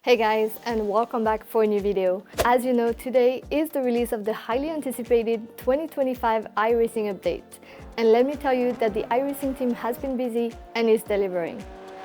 Hey guys, and welcome back for a new video. As you know, today is the release of the highly anticipated 2025 iRacing update. And let me tell you that the iRacing team has been busy and is delivering.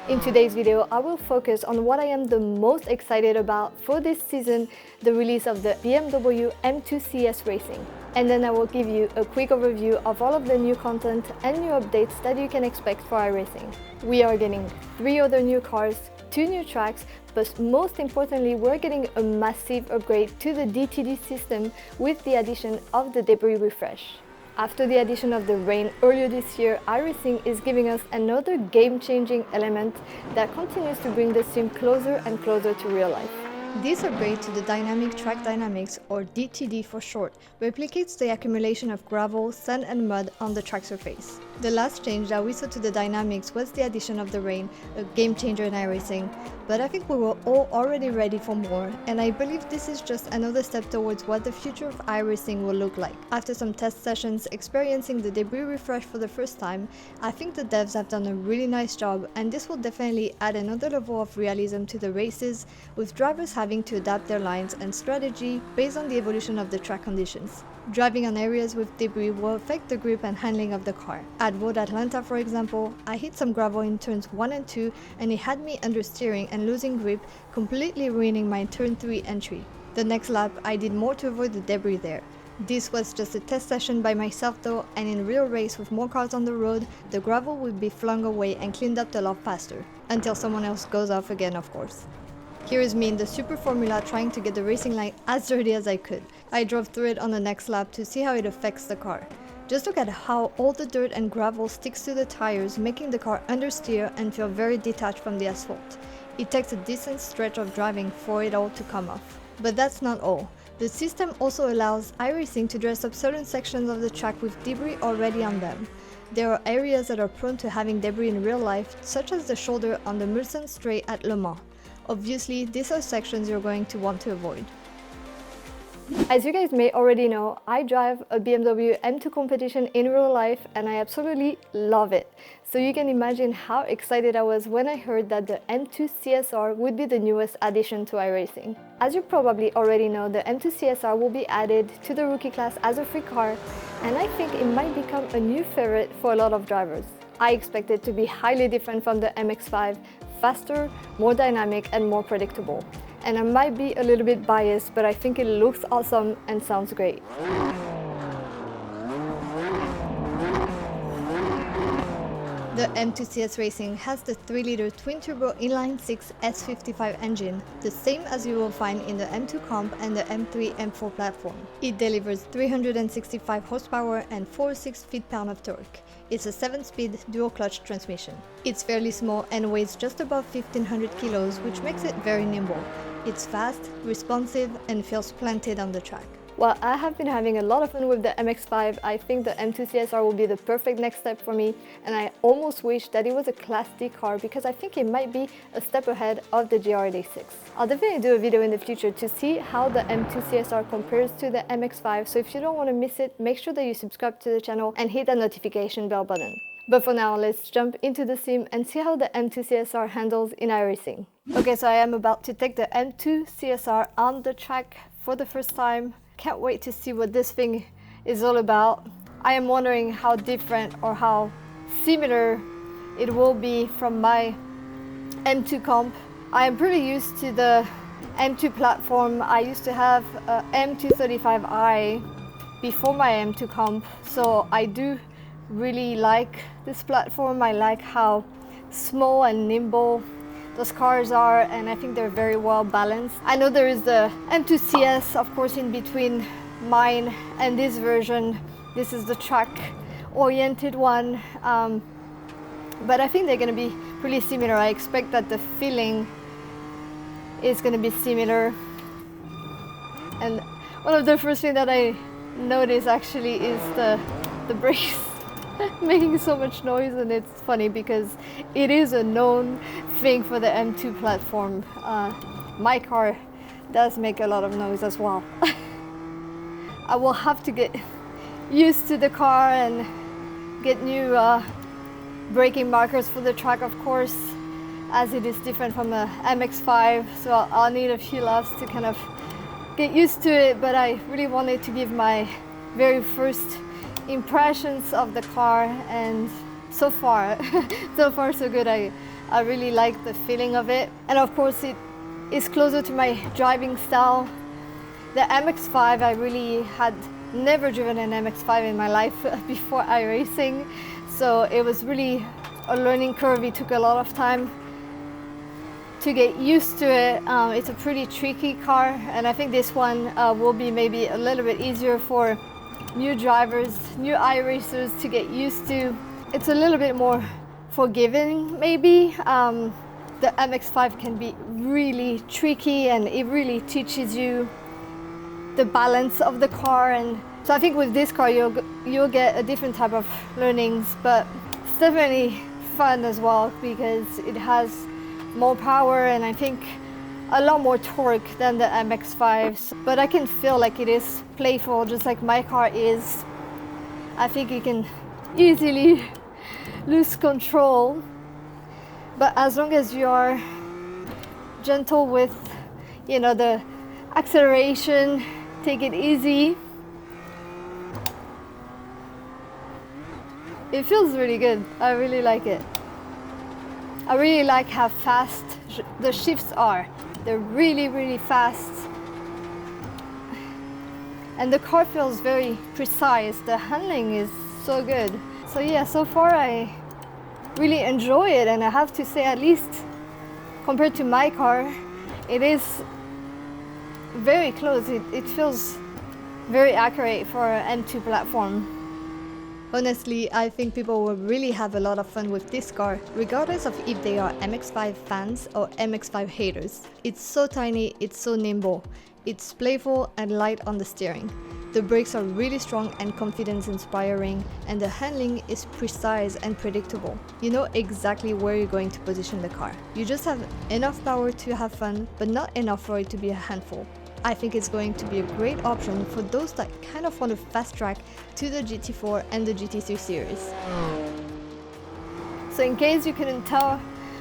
In today's video, I will focus on what I am the most excited about for this season, the release of the BMW M2 CS Racing. And then I will give you a quick overview of all of the new content and new updates that you can expect for iRacing. We are getting 3 other new cars, 2 new tracks, but most importantly, we're getting a massive upgrade to the DTD system with the addition of the debris refresh. After the addition of the rain earlier this year, iRacing is giving us another game-changing element that continues to bring the sim closer and closer to real life. This upgrade to the Dynamic Track Dynamics, or DTD for short, replicates the accumulation of gravel, sand and mud on the track surface. The last change that we saw to the dynamics was the addition of the rain, a game changer in iRacing, but I think we were all already ready for more, and I believe this is just another step towards what the future of iRacing will look like. After some test sessions experiencing the debris refresh for the first time, I think the devs have done a really nice job, and this will definitely add another level of realism to the races, with drivers having to adapt their lines and strategy based on the evolution of the track conditions. Driving on areas with debris will affect the grip and handling of the car. At Road Atlanta, for example, I hit some gravel in turns 1 and 2 and it had me understeering and losing grip, completely ruining my turn 3 entry. The next lap, I did more to avoid the debris there. This was just a test session by myself though, and in real race with more cars on the road, the gravel would be flung away and cleaned up a lot faster. Until someone else goes off again, of course. Here is me in the Super Formula trying to get the racing line as dirty as I could. I drove through it on the next lap to see how it affects the car. Just look at how all the dirt and gravel sticks to the tires, making the car understeer and feel very detached from the asphalt. It takes a decent stretch of driving for it all to come off. But that's not all. The system also allows iRacing to dress up certain sections of the track with debris already on them. There are areas that are prone to having debris in real life, such as the shoulder on the Mulsanne straight at Le Mans. Obviously, these are sections you're going to want to avoid. As you guys may already know, I drive a BMW M2 competition in real life and I absolutely love it. So you can imagine how excited I was when I heard that the M2 CSR would be the newest addition to iRacing. As you probably already know, the M2 CSR will be added to the rookie class as a free car, and I think it might become a new favorite for a lot of drivers. I expect it to be highly different from the MX-5, faster, more dynamic and more predictable. And I might be a little bit biased, but I think it looks awesome and sounds great. The M2 CS Racing has the 3-liter twin-turbo inline-6 S55 engine, the same as you will find in the M2 Comp and the M3 M4 platform. It delivers 365 horsepower and 46 feet-pound of torque. It's a 7-speed dual-clutch transmission. It's fairly small and weighs just above 1500 kilos, which makes it very nimble. It's fast, responsive, and feels planted on the track. While I have been having a lot of fun with the MX-5, I think the M2 CSR will be the perfect next step for me, and I almost wish that it was a Class D car because I think it might be a step ahead of the GR86. I'll definitely do a video in the future to see how the M2 CSR compares to the MX-5, so if you don't want to miss it, make sure that you subscribe to the channel and hit that notification bell button. But for now, let's jump into the sim and see how the M2 CSR handles in iRacing. Okay, so I am about to take the M2 CSR on the track for the first time. Can't wait to see what this thing is all about. I am wondering how different or how similar it will be from my M2 Comp. I am pretty used to the M2 platform. I used to have a M235i before my M2 Comp, so I do really like this platform. I like how small and nimble those cars are, and I think they're very well balanced. I know there is the M2 CS, of course, in between mine and this version. This is the track-oriented one, but I think they're going to be pretty similar. I expect that the feeling is going to be similar. And one of the first things that I notice actually is the brakes making so much noise, and it's funny because it is a known thing for the M2 platform. My car does make a lot of noise as well. I will have to get used to the car and get new braking markers for the track, of course. as it is different from a MX-5, so I'll need a few laps to kind of get used to it, but I really wanted to give my very first impressions of the car, and so far so good. I really like the feeling of it, and of course it is closer to my driving style. The MX-5, I really had never driven an MX-5 in my life before iRacing, so it was really a learning curve. It took a lot of time to get used to it. It's a pretty tricky car, and I think this one will be maybe a little bit easier for new drivers, new iRacers to get used to. It's a little bit more forgiving maybe. The MX-5 can be really tricky, and it really teaches you the balance of the car, and so I think with this car you'll get a different type of learnings, but it's definitely fun as well because it has more power and I think a lot more torque than the MX-5s, but I can feel like it is playful just like my car is. I think you can easily lose control, but as long as you are gentle with, you know, the acceleration, take it easy, it feels really good. I really like it. I really like how fast the shifts are. They're really, really fast. And the car feels very precise. The handling is so good. So yeah, so far I really enjoy it, and I have to say, at least compared to my car, it is very close. It feels very accurate for an M2 platform. Honestly, I think people will really have a lot of fun with this car, regardless of if they are MX-5 fans or MX-5 haters. It's so tiny, it's so nimble, it's playful and light on the steering. The brakes are really strong and confidence-inspiring, and the handling is precise and predictable. You know exactly where you're going to position the car. You just have enough power to have fun, but not enough for it to be a handful. I think it's going to be a great option for those that kind of want to fast track to the GT4 and the GT3 series. So in case you couldn't tell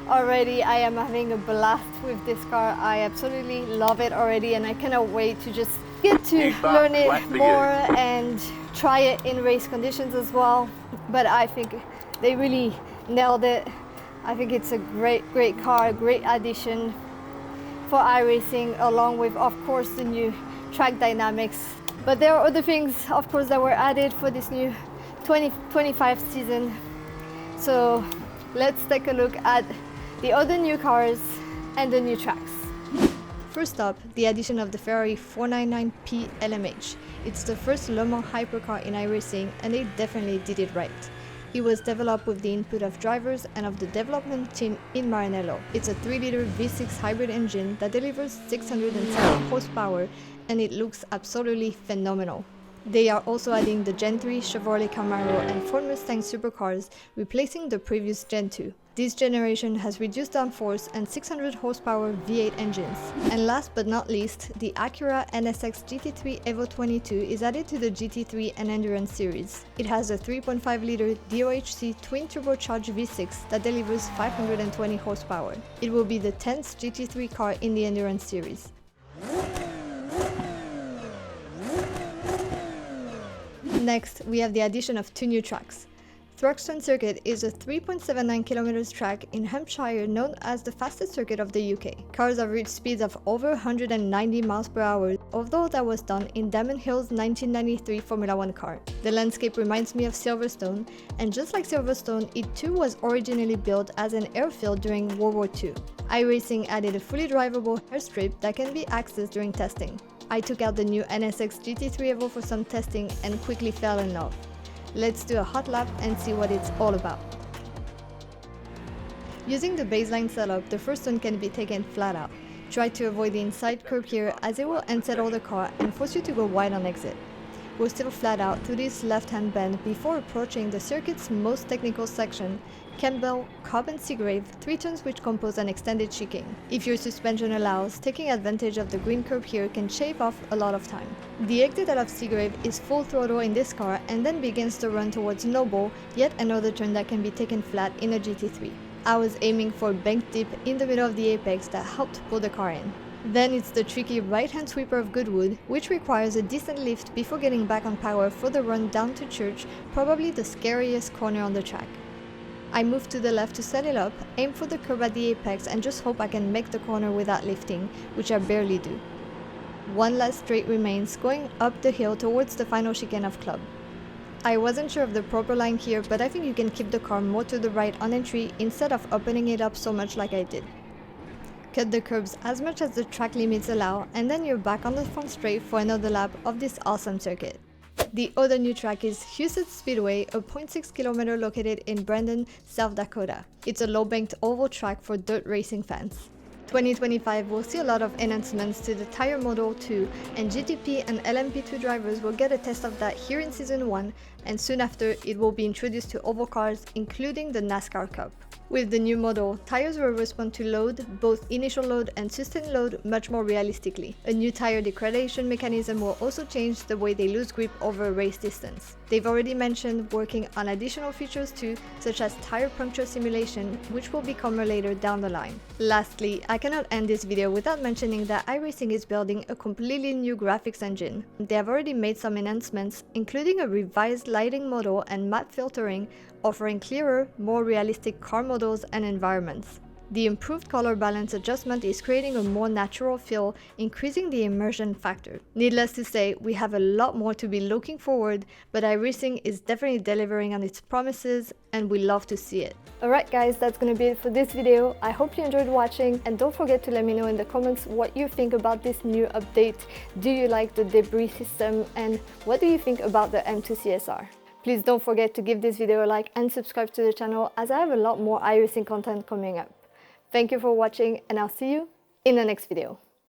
already, I am having a blast with this car. I absolutely love it already, and I cannot wait to just get to learn it more and try it in race conditions as well. But I think they really nailed it. I think it's a great car, great addition for iRacing, along with, of course, the new track dynamics. But there are other things, of course, that were added for this new 2025 season. So let's take a look at the other new cars and the new tracks. First up, the addition of the Ferrari 499P LMH. It's the first Le Mans hypercar in iRacing, and they definitely did it right. It was developed with the input of drivers and of the development team in Maranello. It's a 3-liter V6 hybrid engine that delivers 607 horsepower, and it looks absolutely phenomenal. They are also adding the Gen 3 Chevrolet Camaro and Ford Mustang Supercars, replacing the previous Gen 2. This generation has reduced downforce and 600 horsepower V8 engines. And last but not least, the Acura NSX GT3 Evo 22 is added to the GT3 and Endurance series. It has a 3.5-liter DOHC twin turbocharged V6 that delivers 520 horsepower. It will be the 10th GT3 car in the Endurance series. Next, we have the addition of two new tracks. Thruxton Circuit is a 3.79 km track in Hampshire known as the fastest circuit of the UK. Cars have reached speeds of over 190 miles per hour, although that was done in Damon Hill's 1993 Formula 1 car. The landscape reminds me of Silverstone, and just like Silverstone, it too was originally built as an airfield during World War II. iRacing added a fully drivable airstrip that can be accessed during testing. I took out the new NSX GT3 Evo for some testing and quickly fell in love. Let's do a hot lap and see what it's all about. Using the baseline setup, the first one can be taken flat out. Try to avoid the inside curb here as it will unsettle the car and force you to go wide on exit. We're still flat out through this left-hand bend before approaching the circuit's most technical section, Campbell, Cobb and Seagrave, 3 turns which compose an extended chicane. If your suspension allows, taking advantage of the green curb here can shave off a lot of time. The exit out of Seagrave is full throttle in this car and then begins to run towards Noble, yet another turn that can be taken flat in a GT3. I was aiming for a bank dip in the middle of the apex that helped pull the car in. Then it's the tricky right-hand sweeper of Goodwood, which requires a decent lift before getting back on power for the run down to Church, probably the scariest corner on the track. I move to the left to set it up, aim for the curb at the apex and just hope I can make the corner without lifting, which I barely do. One last straight remains, going up the hill towards the final chicane of Club. I wasn't sure of the proper line here, but I think you can keep the car more to the right on entry instead of opening it up so much like I did. Cut the curbs as much as the track limits allow, and then you're back on the front straight for another lap of this awesome circuit. The other new track is Huset Speedway, a 0.6 km located in Brandon, South Dakota. It's a low-banked oval track for dirt racing fans. 2025 will see a lot of enhancements to the tire model too, and GTP and LMP2 drivers will get a test of that here in Season 1, and soon after it will be introduced to oval cars, including the NASCAR Cup. With the new model, tires will respond to load, both initial load and sustained load, much more realistically. A new tire degradation mechanism will also change the way they lose grip over a race distance. They've already mentioned working on additional features too, such as tire puncture simulation, which will become later down the line. Lastly, I cannot end this video without mentioning that iRacing is building a completely new graphics engine. They have already made some enhancements, including a revised lighting model and map filtering, offering clearer, more realistic car models and environments. The improved color balance adjustment is creating a more natural feel, increasing the immersion factor. Needless to say, we have a lot more to be looking forward, but iRacing is definitely delivering on its promises, and we love to see it. Alright guys, that's gonna be it for this video. I hope you enjoyed watching, and don't forget to let me know in the comments what you think about this new update. Do you like the debris system, and what do you think about the M2 CSR? Please don't forget to give this video a like and subscribe to the channel, as I have a lot more iRacing content coming up. Thank you for watching, and I'll see you in the next video.